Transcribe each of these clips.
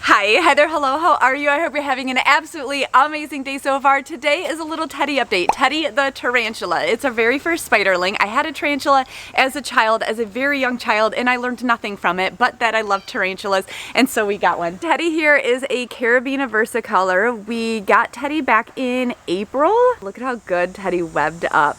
Hi there, hello, how are you? I hope you're having an absolutely amazing day so far. Today is a little Teddy update. Teddy the tarantula. It's our very first spiderling. I had a tarantula as a child, as a very young child, and I learned nothing from it, but that I love tarantulas, and so we got one. Teddy here is a Carabina versicolor. We got Teddy back in April. Look at how good Teddy webbed up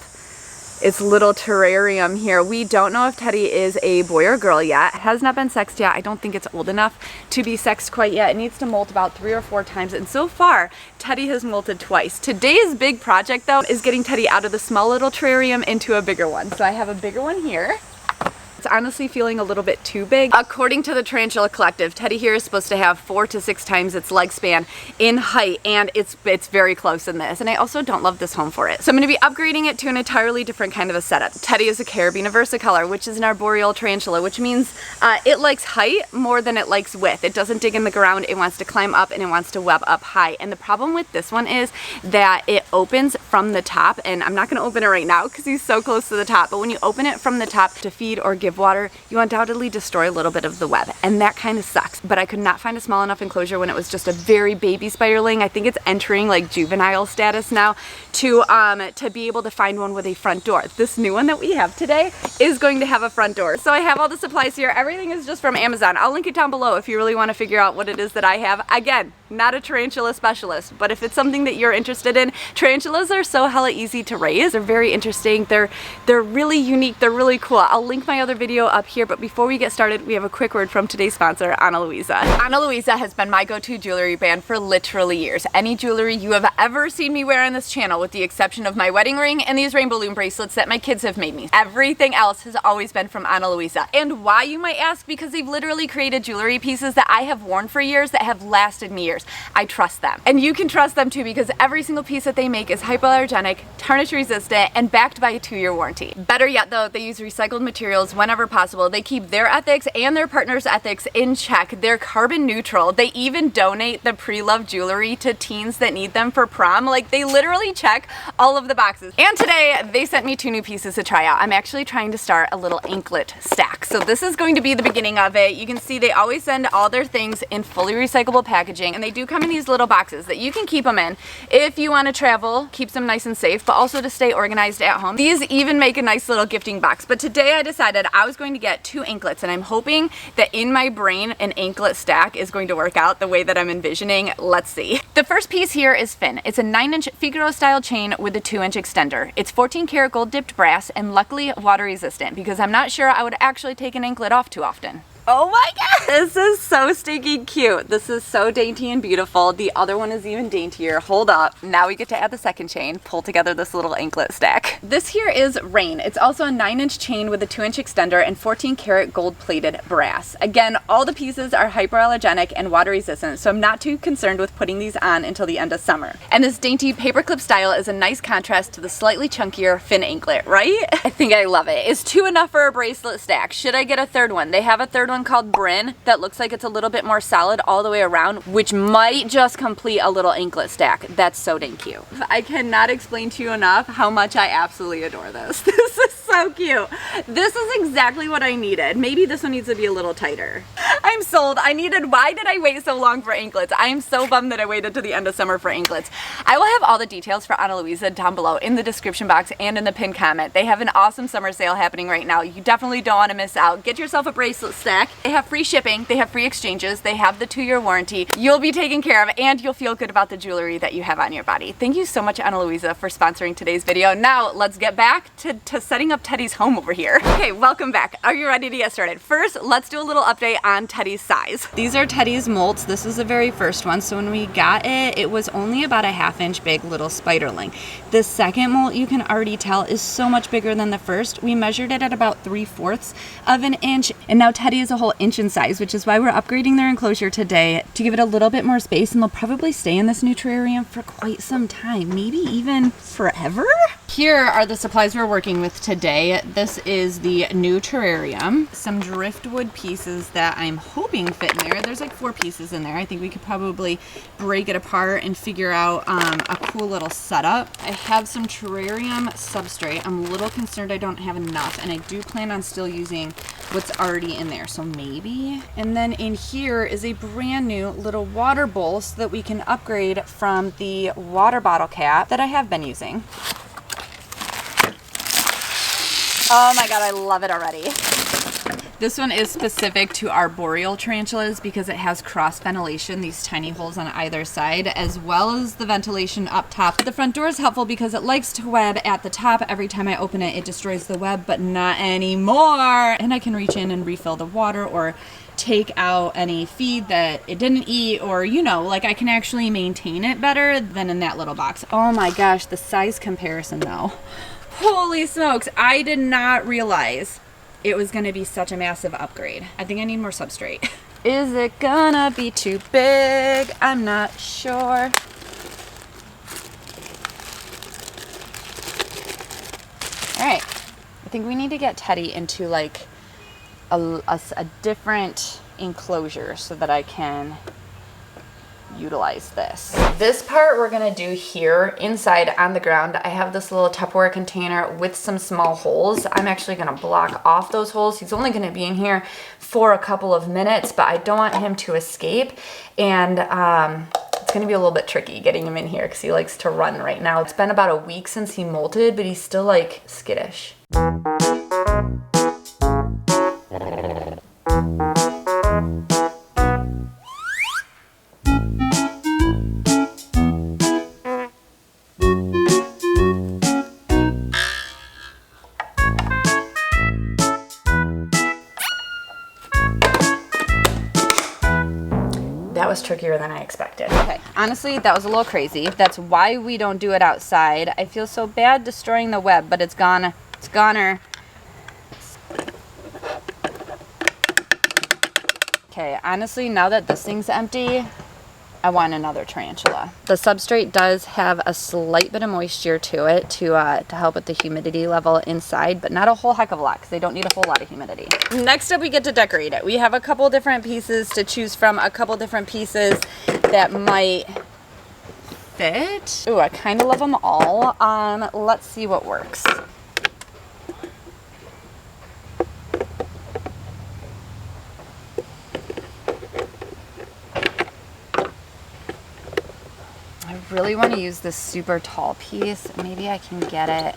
its little terrarium here. We don't know if Teddy is a boy or girl yet. It has not been sexed yet. I don't think it's old enough to be sexed quite yet. It needs to molt about 3 or 4 times, and so far Teddy has molted twice. Today's big project though is getting Teddy out of the small little terrarium into a bigger one. So I have a bigger one here. It's honestly feeling a little bit too big. According to the Tarantula Collective, Teddy here is supposed to have 4 to 6 times its leg span in height, and it's very close in this. And I also don't love this home for it. So I'm going to be upgrading it to an entirely different kind of a setup. Teddy is a Carabina versicolor, which is an arboreal tarantula, which means it likes height more than it likes width. It doesn't dig in the ground. It wants to climb up and it wants to web up high. And the problem with this one is that it opens from the top, and I'm not going to open it right now because he's so close to the top, but when you open it from the top to feed or give water, you undoubtedly destroy a little bit of the web, and that kind of sucks. But I could not find a small enough enclosure when it was just a very baby spiderling. I think it's entering like juvenile status now to be able to find one with a front door. This new one that we have today is going to have a front door. So I have all the supplies here. Everything is just from Amazon. I'll link it down below if you really want to figure out what it is that I have. Again, not a tarantula specialist, but if it's something that you're interested in, tarantulas are so hella easy to raise. They're very interesting. They're really unique. They're really cool. I'll link my other video up here, but before we get started, we have a quick word from today's sponsor, Ana Luisa. Ana Luisa has been my go-to jewelry brand for literally years. Any jewelry you have ever seen me wear on this channel, with the exception of my wedding ring and these rainbow loom bracelets that my kids have made me, everything else has always been from Ana Luisa. And why, you might ask? Because they've literally created jewelry pieces that I have worn for years that have lasted me years. I trust them. And you can trust them too, because every single piece that they make is hypoallergenic, tarnish resistant, and backed by a 2-year warranty. Better yet though, they use recycled materials whenever possible. They keep their ethics and their partners' ethics in check. They're carbon neutral. They even donate the pre-loved jewelry to teens that need them for prom. Like, they literally check all of the boxes. And today they sent me 2 new pieces to try out. I'm actually trying to start a little anklet stack. So this is going to be the beginning of it. You can see they always send all their things in fully recyclable packaging, and they do come in these little boxes that you can keep them in if you want to travel, keeps them nice and safe, but also to stay organized at home. These even make a nice little gifting box. But today I decided I was going to get 2 anklets, and I'm hoping that in my brain an anklet stack is going to work out the way that I'm envisioning. Let's see. The first piece here is Finn. It's a 9-inch Figaro style chain with a 2-inch extender. It's 14 karat gold dipped brass and luckily water resistant, because I'm not sure I would actually take an anklet off too often. Oh my god! This is so stinking cute. This is so dainty and beautiful. The other one is even daintier. Hold up. Now we get to add the second chain, pull together this little anklet stack. This here is Rain. It's also a 9-inch chain with a 2-inch extender and 14 karat gold plated brass. Again, all the pieces are hypoallergenic and water resistant, so I'm not too concerned with putting these on until the end of summer. And this dainty paperclip style is a nice contrast to the slightly chunkier Finn anklet, right? I think I love it. Is 2 enough for a bracelet stack? Should I get a third one? They have a third one called Bryn that looks like it's a little bit more solid all the way around, which might just complete a little anklet stack. That's so dang cute. I cannot explain to you enough how much I absolutely adore this. This is so cute. This is exactly what I needed. Maybe this one needs to be a little tighter. I'm sold. Why did I wait so long for anklets? I am so bummed that I waited to the end of summer for anklets. I will have all the details for Ana Luisa down below in the description box and in the pinned comment. They have an awesome summer sale happening right now. You definitely don't want to miss out. Get yourself a bracelet stack. They have free shipping, they have free exchanges, they have the 2-year warranty. You'll be taken care of, and you'll feel good about the jewelry that you have on your body. Thank you so much, Ana Luisa, for sponsoring today's video. Now let's get back to setting up Teddy's home over here. Okay, welcome back. Are you ready to get started? First, let's do a little update on Teddy's size. These are Teddy's molts. This is the very first one. So when we got it, it was only about a 1/2 inch big little spiderling. The second molt, you can already tell, is so much bigger than the first. We measured it at about 3/4 of an inch, and now Teddy is a whole inch in size, which is why we're upgrading their enclosure today to give it a little bit more space, and they'll probably stay in this new terrarium for quite some time, maybe even forever. Here are the supplies we're working with today. This is the new terrarium. Some driftwood pieces that I'm hoping fit in there. There's like 4 pieces in there. I think we could probably break it apart and figure out a cool little setup. I have some terrarium substrate. I'm a little concerned I don't have enough, and I do plan on still using what's already in there, so maybe. And then in here is a brand new little water bowl so that we can upgrade from the water bottle cap that I have been using. Oh my God, I love it already. This one is specific to arboreal tarantulas because it has cross ventilation, these tiny holes on either side, as well as the ventilation up top. The front door is helpful because it likes to web at the top. Every time I open it, it destroys the web, but not anymore. And I can reach in and refill the water or take out any feed that it didn't eat, or, you know, like I can actually maintain it better than in that little box. Oh my gosh, the size comparison though. Holy smokes, I did not realize it was gonna be such a massive upgrade. I think I need more substrate. Is it gonna be too big? I'm not sure. All right, I think we need to get Teddy into like a different enclosure so that I can utilize this. This part we're gonna do here inside on the ground. I have this little Tupperware container with some small holes. I'm actually gonna block off those holes. He's only gonna be in here for a couple of minutes, but I don't want him to escape. And it's gonna be a little bit tricky getting him in here because he likes to run right now. It's been about a week since he molted, but he's still like skittish. That was trickier than I expected. Okay, honestly, that was a little crazy. That's why we don't do it outside. I feel so bad destroying the web, but it's gone. It's goner. Okay, honestly, now that this thing's empty, I want another tarantula. The substrate does have a slight bit of moisture to it to help with the humidity level inside, but not a whole heck of a lot because they don't need a whole lot of humidity. Next up, we get to decorate it. We have a couple different pieces to choose from, a couple different pieces that might fit. Ooh, I kind of love them all. Let's see what works. I really want to use this super tall piece. Maybe I can get it.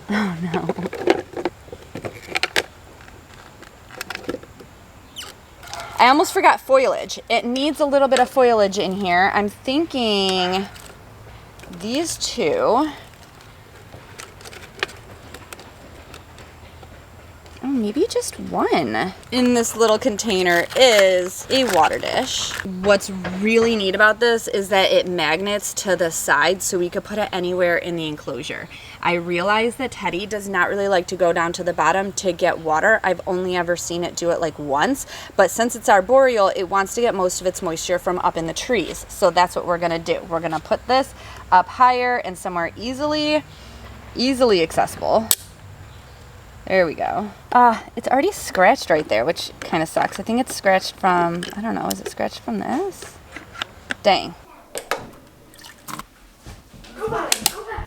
Oh no. I almost forgot foliage. It needs a little bit of foliage in here. I'm thinking these two. Oh, maybe just one. In this little container is a water dish. What's really neat about this is that it magnets to the side so we could put it anywhere in the enclosure. I realize that Teddy does not really like to go down to the bottom to get water. I've only ever seen it do it like once, but since it's arboreal, it wants to get most of its moisture from up in the trees. So that's what we're gonna do. We're gonna put this up higher and somewhere easily accessible. There we go. It's already scratched right there, which kind of sucks. I think it's scratched from, I don't know, is it scratched from this? Dang.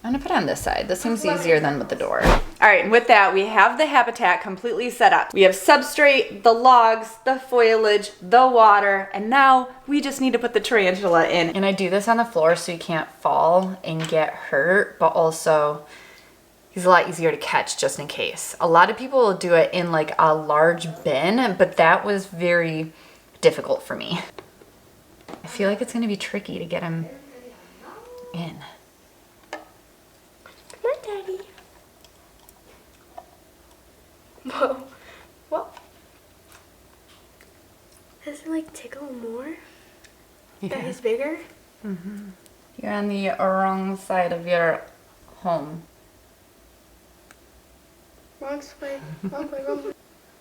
I'm gonna put it on this side. This seems easier than with the door. All right, and with that, we have the habitat completely set up. We have substrate, the logs, the foliage, the water, and now we just need to put the tarantula in. And I do this on the floor so you can't fall and get hurt, but also he's a lot easier to catch just in case. A lot of people will do it in like a large bin, but that was very difficult for me. I feel like it's gonna be tricky to get him in. Come on, Daddy. Whoa. What? Does it like tickle more? Yeah. That he's bigger? Mm-hmm. You're on the wrong side of your home. Wrong way. Wrong way, wrong way.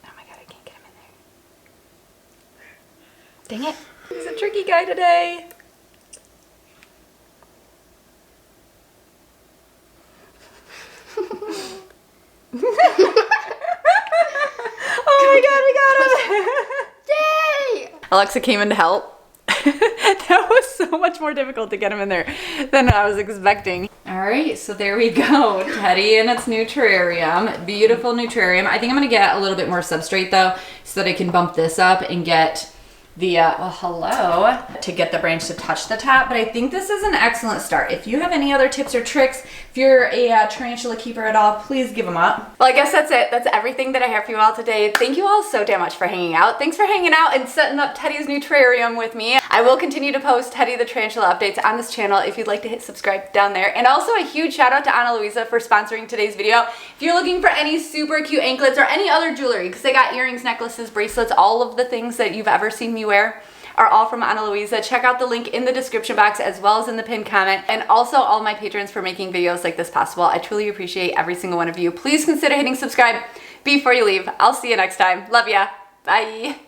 Oh my god, I can't get him in there. Dang it. He's a tricky guy today. Oh my god, we got him. Yay! Alexa came in to help. That was so much more difficult to get him in there than I was expecting. All right, so there we go. Teddy in its new terrarium. Beautiful new terrarium. I think I'm gonna get a little bit more substrate though, so that I can bump this up and get the, well, hello, to get the branch to touch the top. But I think this is an excellent start. If you have any other tips or tricks, if you're a tarantula keeper at all, please give them up. Well, I guess that's it. That's everything that I have for you all today. Thank you all so damn much for hanging out. Thanks for hanging out and setting up Teddy's new terrarium with me. I will continue to post Teddy the Tarantula updates on this channel if you'd like to hit subscribe down there. And also a huge shout out to Ana Luisa for sponsoring today's video. If you're looking for any super cute anklets or any other jewelry, because they got earrings, necklaces, bracelets, all of the things that you've ever seen me wear are all from Ana Luisa. Check out the link in the description box as well as in the pinned comment. And also all my patrons for making videos like this possible. I truly appreciate every single one of you. Please consider hitting subscribe before you leave. I'll see you next time. Love ya. Bye.